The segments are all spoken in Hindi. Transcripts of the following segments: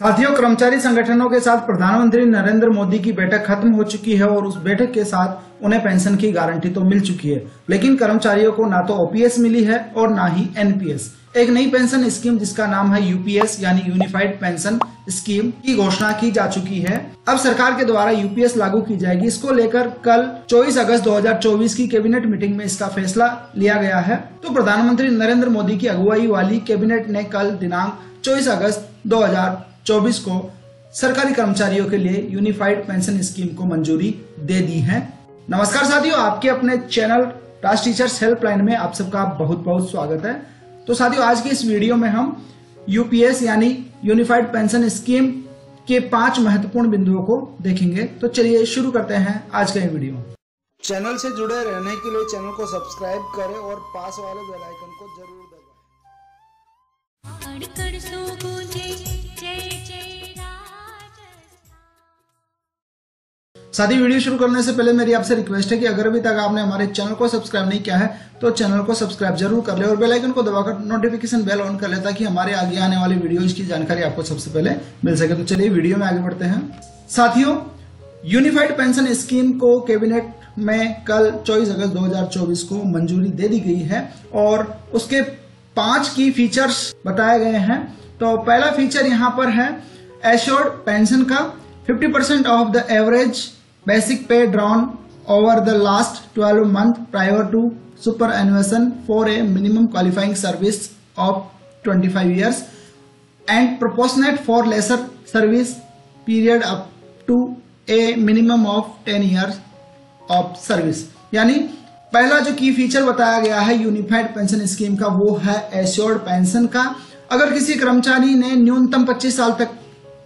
साथियों, कर्मचारी संगठनों के साथ प्रधानमंत्री नरेंद्र मोदी की बैठक खत्म हो चुकी है और उस बैठक के साथ उन्हें पेंशन की गारंटी तो मिल चुकी है, लेकिन कर्मचारियों को ना तो ओपीएस मिली है और ना ही एनपीएस। एक नई पेंशन स्कीम जिसका नाम है यूपीएस यानी यूनिफाइड पेंशन स्कीम की घोषणा की जा चुकी है। अब सरकार के द्वारा यूपीएस लागू की जाएगी। इसको लेकर कल 24 अगस्त 2024 की कैबिनेट मीटिंग में इसका फैसला लिया गया है। तो प्रधानमंत्री नरेंद्र मोदी की अगुवाई वाली कैबिनेट ने कल दिनांक 24 अगस्त 2024 को सरकारी कर्मचारियों के लिए यूनिफाइड पेंशन स्कीम को मंजूरी दे दी है। नमस्कार साथियों, आपके अपने चैनल राज टीचर्स हेल्पलाइन में आप सबका बहुत बहुत स्वागत है। तो साथियों, आज की इस वीडियो में हम यूपीएस यानी यूनिफाइड पेंशन स्कीम के 5 महत्वपूर्ण बिंदुओं को देखेंगे। तो चलिए शुरू करते हैं आज का ये वीडियो। चैनल से जुड़े रहने के लिए चैनल को सब्सक्राइब करें और पास वाले बेल आइकन को जरूर दबाएं। साथी, वीडियो शुरू करने से पहले मेरी आपसे रिक्वेस्ट है कि अगर अभी तक आपने हमारे चैनल को सब्सक्राइब नहीं किया है तो चैनल को सब्सक्राइब जरूर कर ले और बेल आइकन को दबाकर नोटिफिकेशन बेल ऑन कर ले ताकि हमारे आगे आने वाली वीडियोज की जानकारी आपको सबसे पहले मिल सके। तो चलिए वीडियो में आगे बढ़ते हैं। साथियों, यूनिफाइड पेंशन स्कीम को कैबिनेट में कल 24 अगस्त 2024 को मंजूरी दे दी गई है और उसके 5 की फीचर्स बताए गए हैं। तो पहला फीचर यहाँ पर है एश्योर्ड पेंशन का 50% of the average basic pay drawn over the last 12 months prior to superannuation for a minimum qualifying service of 25 years and proportionate for lesser service period up to a minimum of 10 years of service। यानी पहला जो की फीचर बताया गया है यूनिफाइड पेंशन स्कीम का वो है एश्योर्ड पेंशन का। अगर किसी कर्मचारी ने न्यूनतम 25 साल तक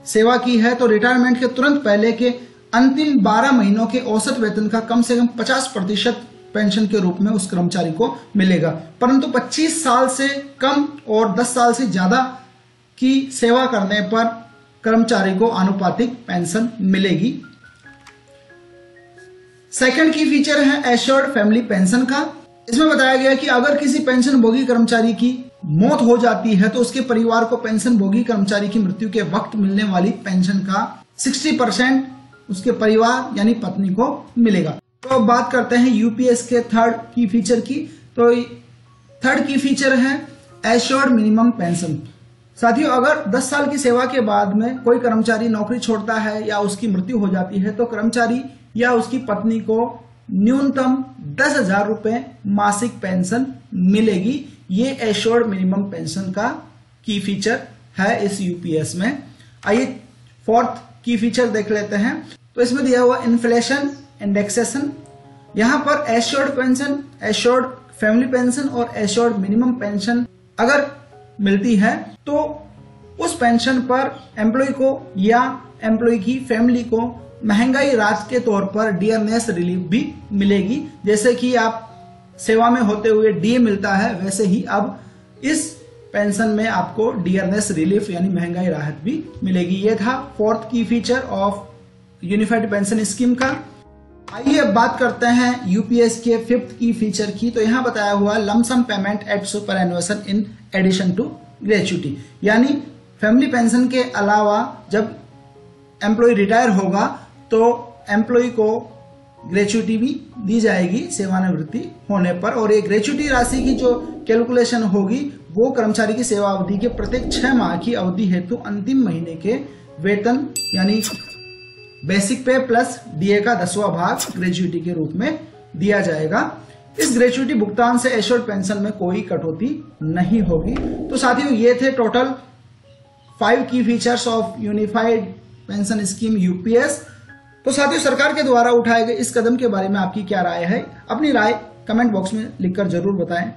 सेवा की है तो रिटायरमेंट के तुरंत पहले के अंतिम 12 महीनों के औसत वेतन का कम से कम 50% पेंशन के रूप में उस कर्मचारी को मिलेगा, परंतु 25 साल से कम और 10 साल से ज्यादा की सेवा करने पर कर्मचारी को आनुपातिक पेंशन मिलेगी। सेकंड की फीचर है एश्योर्ड फैमिली पेंशन का। इसमें बताया गया कि अगर किसी पेंशन भोगी कर्मचारी की मौत हो जाती है तो उसके परिवार को पेंशन भोगी कर्मचारी की मृत्यु के वक्त मिलने वाली पेंशन का 60% उसके परिवार यानी पत्नी को मिलेगा। तो अब बात करते हैं यूपीएस के थर्ड की फीचर की। तो थर्ड की फीचर है एश्योर्ड मिनिमम पेंशन। साथियों, अगर 10 साल की सेवा के बाद में कोई कर्मचारी नौकरी छोड़ता है या उसकी मृत्यु हो जाती है तो कर्मचारी या उसकी पत्नी को न्यूनतम 10,000 रुपए मासिक पेंशन मिलेगी। ये एश्योर्ड मिनिमम पेंशन का की फीचर है इस यूपीएस में। आइए फोर्थ की फीचर देख लेते हैं। तो इसमें दिया हुआ इन्फ्लेशन इंडेक्सेशन। यहां पर assured pension, assured family pension और एश्योर्ड मिनिमम पेंशन अगर मिलती है तो उस पेंशन पर एम्प्लॉय को या एम्प्लॉय की फैमिली को महंगाई राहत के तौर पर डियरनेस रिलीफ भी मिलेगी। जैसे कि आप सेवा में होते हुए डीए मिलता है, वैसे ही अब इस पेंशन में आपको डियरनेस रिलीफ यानी महंगाई राहत भी मिलेगी। ये था फोर्थ की feature of unified pension scheme का। आइए अब बात करते हैं यूपीएस के फिफ्थ की फीचर की। तो यहां बताया हुआ lump sum payment at superannuation in addition to gratuity, यानी फैमिली पेंशन के अलावा जब एम्प्लॉय रिटायर होगा तो एम्प्लॉय को ग्रेच्युटी भी दी जाएगी सेवानिवृत्ति होने पर। और ये ग्रेच्युटी राशि की जो कैलकुलेशन होगी वो कर्मचारी की सेवा अवधि के प्रत्येक 6 माह की अवधि हेतु अंतिम महीने के वेतन यानी बेसिक पे प्लस डीए का 10वां भाग ग्रेच्युटी के रूप में दिया जाएगा। इस ग्रेच्युटी भुगतान से एश्योर्ड पेंशन में कोई कटौती नहीं होगी। तो साथियों, ये थे टोटल 5 की features of unified pension scheme UPS. तो साथियों, सरकार के द्वारा उठाए गए इस कदम के बारे में आपकी क्या राय है? अपनी राय कमेंट बॉक्स में लिखकर जरूर बताएं।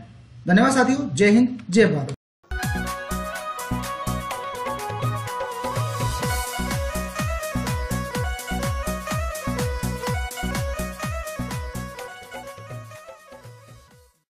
धन्यवाद साथियों। जय हिंद, जय भारत।